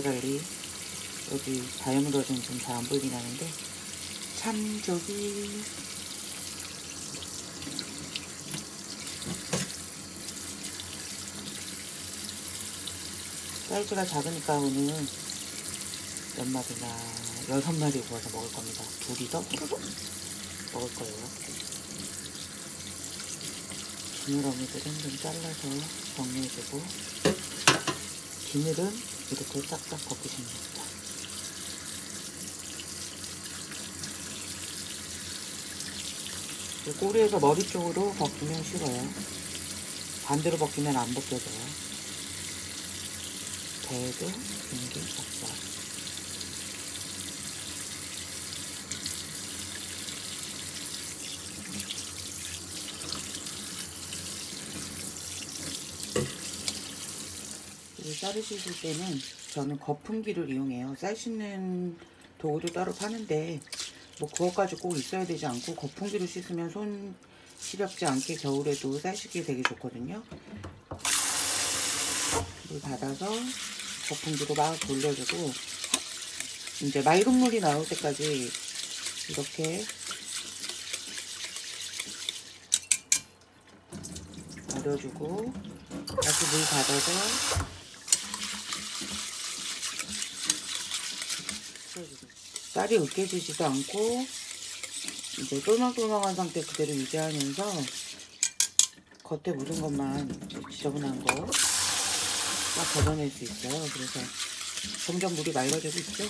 아까랑 달리 여기 다이아몬드는 좀 잘 안 보이긴 하는데 참조기 사이즈가 작으니까 오늘 몇 마리나 6마리 구워서 먹을 겁니다. 둘이서 후루룩 먹을 거예요. 지느러미들은 좀 잘라서 정리해주고 비늘은 이렇게 싹싹 벗기시면 됩니다. 꼬리에서 머리 쪽으로 벗기면 쉬워요. 반대로 벗기면 안 벗겨져요. 배도 비늘이 싹싹. 쌀을 씻을 때는 저는 거품기를 이용해요. 쌀 씻는 도구도 따로 파는데 뭐 그것까지 꼭 있어야 되지 않고 거품기로 씻으면 손 시렵지 않게 겨울에도 쌀 씻기 되게 좋거든요. 물 받아서 거품기로 막 돌려주고 이제 맑은 물이 나올 때까지 이렇게 버려주고 다시 물 받아서 쌀이 으깨지지도 않고 이제 똘망똘망한 상태 그대로 유지하면서 겉에 묻은 것만 지저분한 거 딱 걷어낼 수 있어요. 그래서 점점 물이 맑아지고 있죠.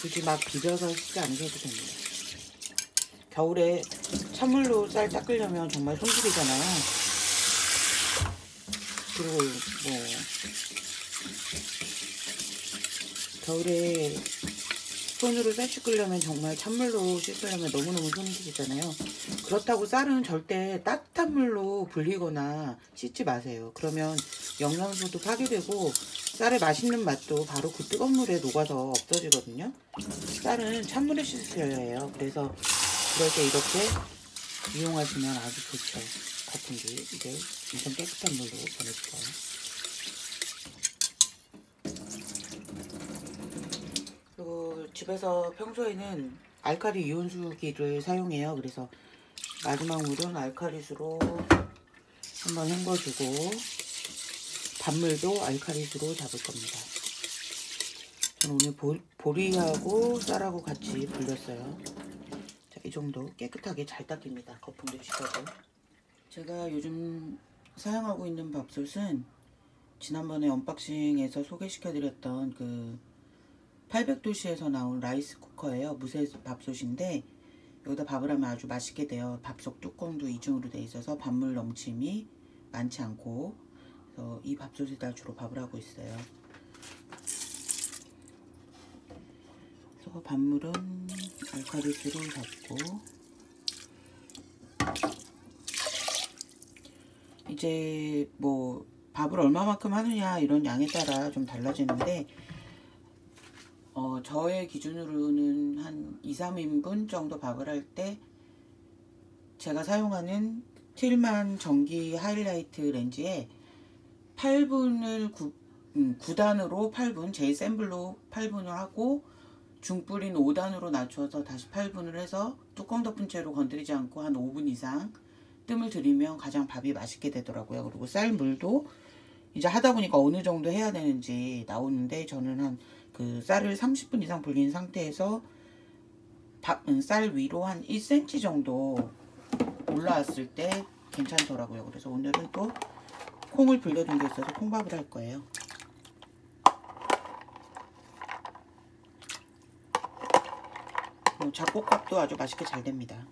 굳이 막 비벼서 씻지 않으셔도 됩니다. 겨울에 찬물로 쌀 닦으려면 정말 손질이잖아요. 그리고 뭐 겨울에 손으로 쌀 씻으려면 정말 찬물로 씻으려면 너무너무 손실이잖아요. 그렇다고 쌀은 절대 따뜻한 물로 불리거나 씻지 마세요. 그러면 영양소도 파괴되고 쌀의 맛있는 맛도 바로 그 뜨거운 물에 녹아서 없어지거든요. 쌀은 찬물에 씻으셔야 해요. 그래서 그럴 때 이렇게 이용하시면 아주 좋죠. 거품기 이제 엄청 깨끗한 물로 보내주세요. 그리고 집에서 평소에는 알칼리 이온수기를 사용해요. 그래서 마지막 물은 알칼리수로 한번 헹궈주고 밥물도 알칼리수로 잡을 겁니다. 저는 오늘 보리하고 쌀하고 같이 불렸어요. 자, 이 정도 깨끗하게 잘 닦입니다. 거품도 씻어도. 제가 요즘 사용하고 있는 밥솥은 지난번에 언박싱에서 소개시켜드렸던 그 800도씨에서 나온 라이스 쿠커예요. 무쇠 밥솥인데 여기다 밥을 하면 아주 맛있게 돼요. 밥솥 뚜껑도 이중으로 되어 있어서 밥물 넘침이 많지 않고, 그래서 이 밥솥에다 주로 밥을 하고 있어요. 그래서 밥물은 알칼리수로 잡고 이제 뭐 밥을 얼마만큼 하느냐 이런 양에 따라 좀 달라지는데 저의 기준으로는 한 2-3인분 정도 밥을 할 때 제가 사용하는 틸만 전기 하이라이트 렌즈에 8분을 9단으로 8분, 제일 센 불로 8분을 하고 중불인 5단으로 낮춰서 다시 8분을 해서 뚜껑 덮은 채로 건드리지 않고 한 5분 이상 뜸을 들이면 가장 밥이 맛있게 되더라고요. 그리고 쌀물도 이제 하다 보니까 어느 정도 해야 되는지 나오는데 저는 한 그 쌀을 30분 이상 불린 상태에서 쌀 위로 한 1cm 정도 올라왔을 때 괜찮더라고요. 그래서 오늘은 또 콩을 불려둔 게 있어서 콩밥을 할 거예요. 잡곡밥도 아주 맛있게 잘 됩니다.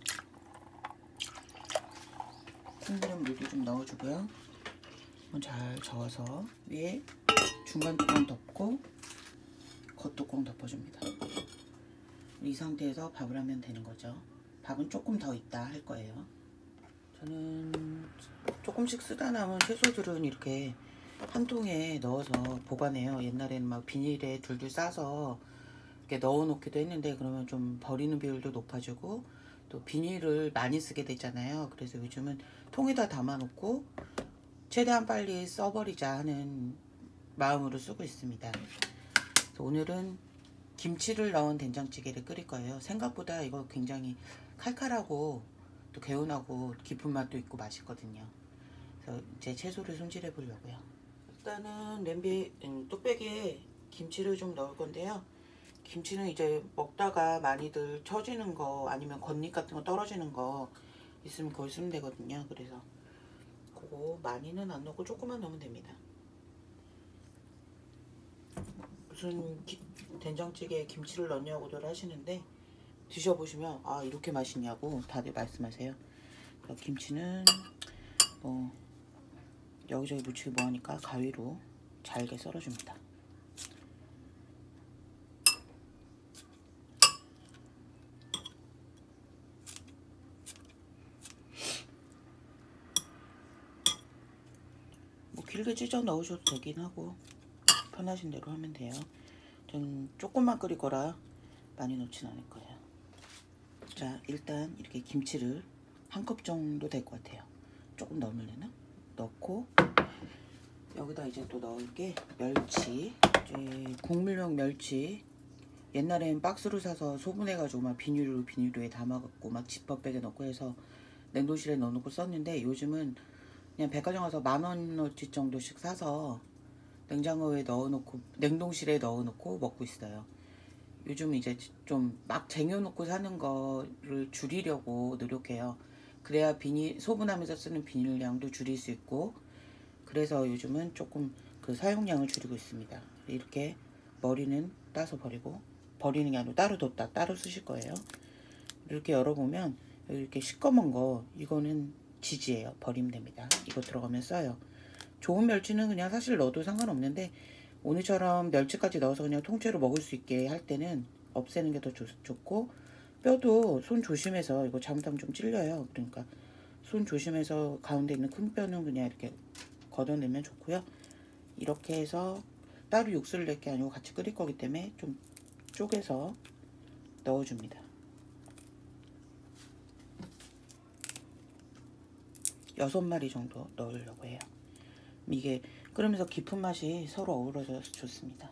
콩기름 물도 좀 넣어주고요. 잘 저어서 위에 중간 뚜껑 덮고 겉뚜껑 덮어줍니다. 이 상태에서 밥을 하면 되는 거죠. 밥은 조금 더 있다 할 거예요. 저는 조금씩 쓰다 남은 채소들은 이렇게 한 통에 넣어서 보관해요. 옛날에는 막 비닐에 둘둘 싸서 이렇게 넣어 놓기도 했는데 그러면 좀 버리는 비율도 높아지고 또 비닐을 많이 쓰게 되잖아요. 그래서 요즘은 통에다 담아 놓고 최대한 빨리 써버리자 하는 마음으로 쓰고 있습니다. 그래서 오늘은 김치를 넣은 된장찌개를 끓일 거예요. 생각보다 이거 굉장히 칼칼하고 또 개운하고 깊은 맛도 있고 맛있거든요. 그래서 이제 채소를 손질해 보려고요. 일단은 뚝배기에 김치를 좀 넣을 건데요. 김치는 이제 먹다가 많이들 처지는 거 아니면 겉잎 같은 거 떨어지는 거 있으면 그걸 쓰면 되거든요. 그래서 그거 많이는 안 넣고 조금만 넣으면 됩니다. 무슨 된장찌개에 김치를 넣냐고들 하시는데 드셔보시면 아 이렇게 맛있냐고 다들 말씀하세요. 김치는 뭐 여기저기 묻히기 뭐하니까 가위로 잘게 썰어줍니다. 뭐 길게 찢어 넣으셔도 되긴 하고 편하신 대로 하면 돼요. 전 조금만 끓일 거라 많이 넣진 않을 거예요. 자, 일단 이렇게 김치를 한 컵 정도 될 것 같아요. 조금 넣으면 되나? 넣고 여기다 이제 또 넣을 게 멸치, 이제 국물용 멸치. 옛날엔 박스로 사서 소분해가지고 막 비닐로에 담아갖고 막 지퍼백에 넣고 해서 냉동실에 넣어놓고 썼는데 요즘은 그냥 백화점 가서 10,000원어치 정도씩 사서 냉장고에 넣어놓고 냉동실에 넣어놓고 먹고 있어요. 요즘 이제 좀 막 쟁여놓고 사는 거를 줄이려고 노력해요. 그래야 소분하면서 쓰는 비닐량도 줄일 수 있고, 그래서 요즘은 조금 그 사용량을 줄이고 있습니다. 이렇게 머리는 따서 버리는 게 아니고 따로 뒀다 따로 쓰실 거예요. 이렇게 열어보면 이렇게 시꺼먼 거 이거는 지지예요. 버리면 됩니다. 이거 들어가면 써요. 좋은 멸치는 그냥 사실 넣어도 상관없는데 오늘처럼 멸치까지 넣어서 그냥 통째로 먹을 수 있게 할 때는 없애는 게 더 좋고, 뼈도 손 조심해서, 이거 잘못하면 좀 찔려요. 그러니까 손 조심해서 가운데 있는 큰 뼈는 그냥 이렇게 걷어내면 좋고요. 이렇게 해서 따로 육수를 낼 게 아니고 같이 끓일 거기 때문에 좀 쪼개서 넣어줍니다. 6마리 정도 넣으려고 해요. 이게 끓으면서 깊은 맛이 서로 어우러져서 좋습니다.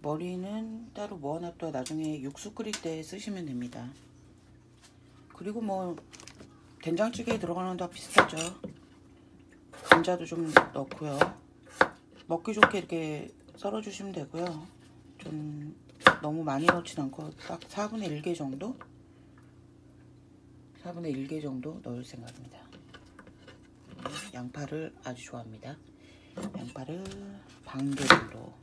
머리는 따로 모아놨다 나중에 육수 끓일 때 쓰시면 됩니다. 그리고 뭐 된장찌개에 들어가는 다 비슷하죠. 감자도 좀 넣고요. 먹기 좋게 이렇게 썰어주시면 되고요. 좀 너무 많이 넣진 않고 딱 4분의 1개 정도? 4분의 1개 정도 넣을 생각입니다. 양파를 아주 좋아합니다. 양파를 반개 정도.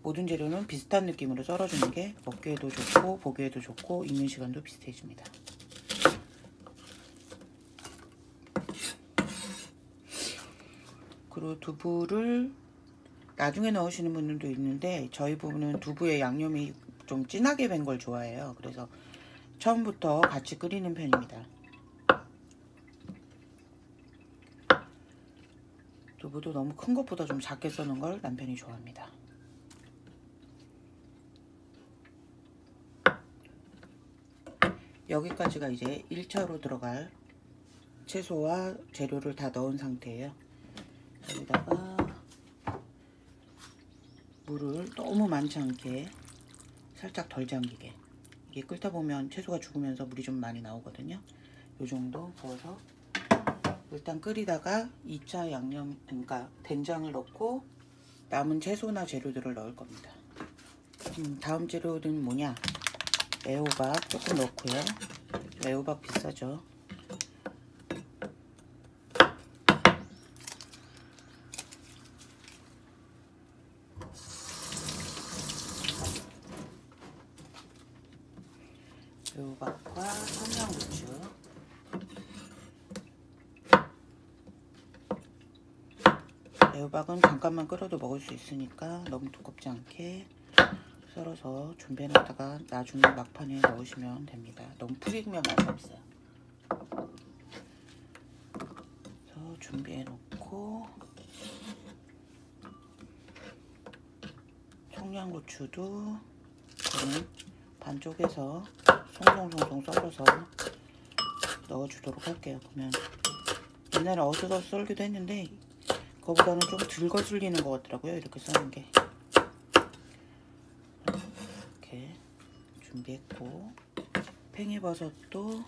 모든 재료는 비슷한 느낌으로 썰어주는 게 먹기에도 좋고 보기에도 좋고 익는 시간도 비슷해집니다. 그리고 두부를 나중에 넣으시는 분들도 있는데 저희 부부는 두부에 양념이 좀 진하게 된 걸 좋아해요. 그래서 처음부터 같이 끓이는 편입니다. 두부도 너무 큰 것보다 좀 작게 써는 걸 남편이 좋아합니다. 여기까지가 이제 1차로 들어갈 채소와 재료를 다 넣은 상태예요. 여기다가 물을 너무 많지 않게 살짝 덜 잠기게, 이게 끓다 보면 채소가 죽으면서 물이 좀 많이 나오거든요. 요 정도 부어서 일단 끓이다가 2차 양념, 그러니까 된장을 넣고 남은 채소나 재료들을 넣을 겁니다. 다음 재료는 뭐냐, 애호박 조금 넣고요. 애호박 비싸죠. 애호박과 청양고추, 애호박은 잠깐만 끓여도 먹을 수 있으니까 너무 두껍지 않게 썰어서 준비해놨다가 나중에 막판에 넣으시면 됩니다. 너무 푹 익으면 맛이 없어요. 그래서 준비해놓고 청양고추도 저는 반 쪼개서 송송송송 썰어서 넣어주도록 할게요. 그러면 옛날에 어슷어슷 썰기도 했는데 그거보다는 좀 덜 거슬리는 것 같더라고요. 이렇게 써는 게. 이렇게 준비했고, 팽이버섯도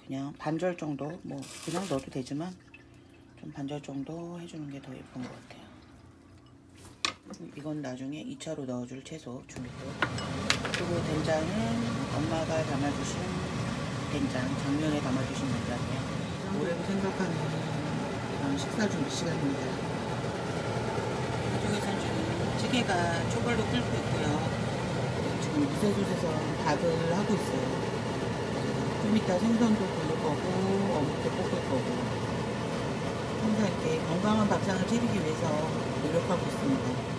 그냥 반절 정도, 뭐 그냥 넣어도 되지만 좀 반절 정도 해주는 게 더 예쁜 것 같아요. 이건 나중에 2차로 넣어줄 채소 준비고요. 그리고 된장은 엄마가 담아주신 된장, 작년에 담아주신 된장이에요. 올해도 생각하는 그런 식사 준비 시간입니다. 이쪽에서는 지금 찌개가 초벌로 끓고 있고요. 지금 무쇠솥에서 밥을 하고 있어요. 좀 이따 생선도 볶을 거고 어묵도 볶을 거고 항상 이렇게 건강한 밥상을 차리기 위해서 노력하고 있습니다.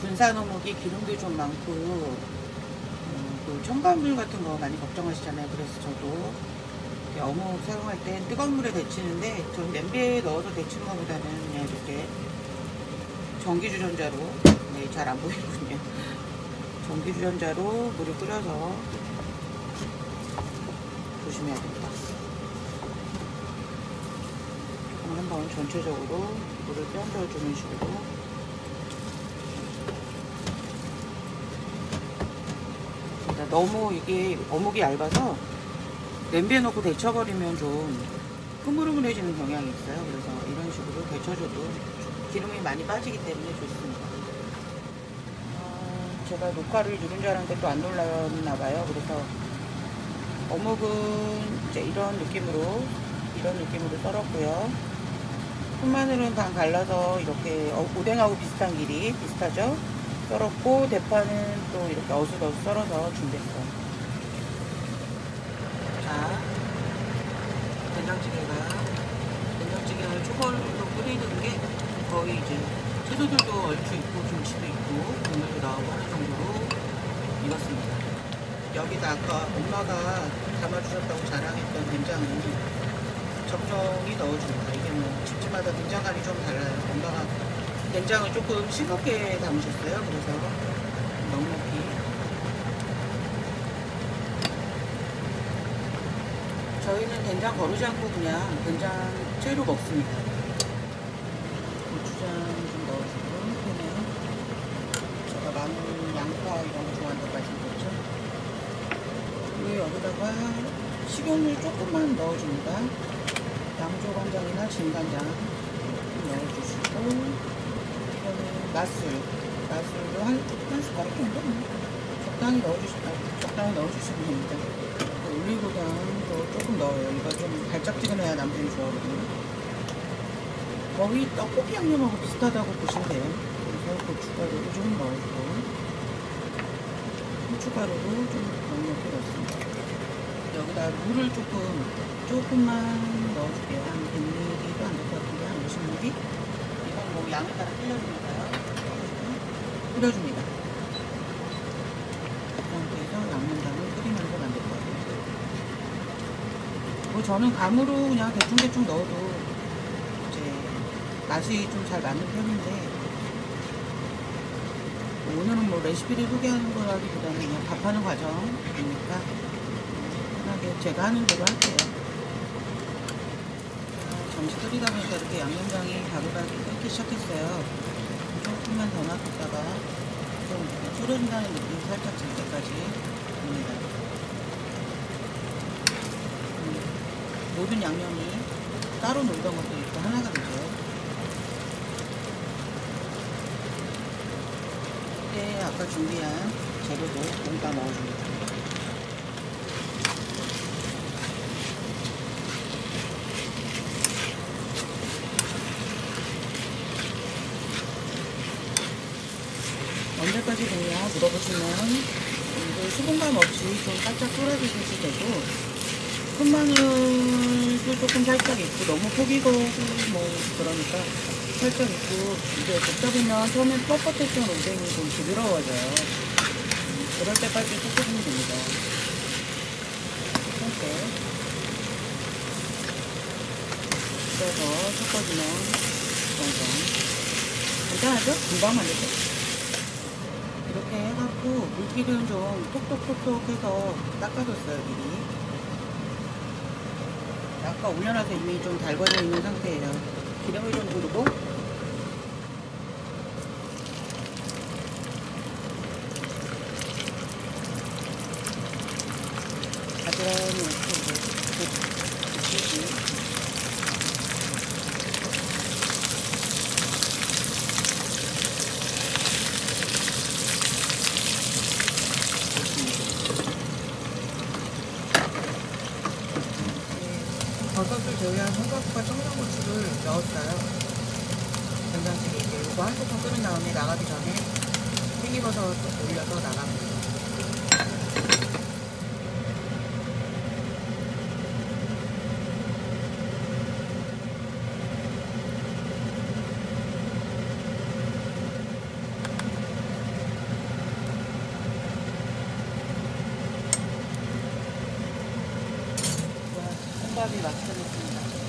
군산 어묵이 기름도 좀 많고 그 첨가물 같은 거 많이 걱정하시잖아요. 그래서 저도 어묵 사용할 때 뜨거운 물에 데치는데 전 냄비에 넣어서 데치는 것보다는 그냥 이렇게 전기주전자로, 네, 잘 안 보이군요. 전기주전자로 물을 끓여서 조심해야 됩니다. 조금 한번 전체적으로 물을 빼어주는 식으로. 너무 이게 어묵이 얇아서 냄비에 넣고 데쳐버리면 좀 흐물흐물해지는 경향이 있어요. 그래서 이런 식으로 데쳐줘도 기름이 많이 빠지기 때문에 좋습니다. 제가 녹화를 누른 줄 알았는데 또 안 눌렀나봐요. 그래서 어묵은 이제 이런 느낌으로 썰었고요. 풋마늘은 반 갈라서 이렇게 오뎅하고 비슷한 길이 비슷하죠? 썰었고, 대파는 또 이렇게 어슷어슷 썰어서 준비했어요. 자, 된장찌개를 초벌로 끓이는 게 거의 이제 채소들도 얼추 있고 김치도 있고 국물도 나오고 하는 정도로 익었습니다. 여기다 아까 엄마가 담아주셨다고 자랑했던 된장은 적정히 넣어줍니다. 이게 뭐 집집마다 된장간이 좀 달라요. 엄마가 된장을 조금 싱겁게 담으셨어요. 그래서 넉넉히. 저희는 된장 거르지 않고 그냥 된장째로 먹습니다. 고추장 좀 넣어주고, 팬에 제가 마늘, 양파 이런 거 좋아한다고 말씀드렸죠. 그리고 여기다가 식용유 조금만 넣어줍니다. 양조간장이나 진간장 넣어주시고, 맛술도 한 숟가락 정도 적당히 넣어주시면 됩니다. 올리고당도 조금 넣어요. 이거 좀 달짝지근해야 남편이 좋아하거든요. 거의 떡볶이 양념하고 비슷하다고 보시면 돼요. 그래서 고춧가루도 좀 넣어주고, 후춧가루도 좀 넉넉히 넣습니다. 여기다 물을 조금만 넣어줄게요. 한 100ml도 안 될 것 같은데 한 50ml? 이건 뭐 양에 따라 틀려주니까요. 끓여줍니다. 그 상태에서 양념장을 끓이면서 만들 거예요. 뭐 저는 감으로 그냥 대충 넣어도 이제 맛이 좀 잘 맞는 편인데, 오늘은 뭐 레시피를 소개하는 거라기보다는 그냥 밥하는 과정이니까 편하게 제가 하는 대로 할게요. 잠시 끓이다 보니까 이렇게 양념장이 바글바글 끓기 시작했어요. 조금만 더 놔뒀다가 좀 졸여진다는 느낌이 살짝 들 때까지 봅니다. 모든 양념이 따로 놀던 것도 있고 하나가 되죠. 이때 아까 준비한 재료도 여기다 넣어줍니다. 언제까지 됐냐 물어보시면 이제 수분감 없이 좀 살짝 썰어주셔도 되고, 풋마늘도 조금 살짝 있고, 너무 포기고 뭐 그러니까 살짝 있고, 이제 볶다 보면 처음엔 뻣뻣했던 오뎅이 좀 부드러워져요. 그럴 때까지 섞어주면 됩니다. 이렇게 끓여서 섞어주면 완성. 간단하죠? 금방 만들죠? 이렇게 이렇게 해갖고 물기는 좀 톡톡톡톡 해서 닦아줬어요 미리. 아까 올려놔서 이미 좀 달궈져 있는 상태예요. 기름을 좀 두르고 가지런히 이렇게 붙이고 버섯을 제외한 홍각과 청양고추를 넣었어요. 된장찌개 이제 이거 한 스푼 끓인 다음에 나가기 전에 팽이버섯 올려서 나갑니다. 와, 혼밥이 맛있어졌습니다.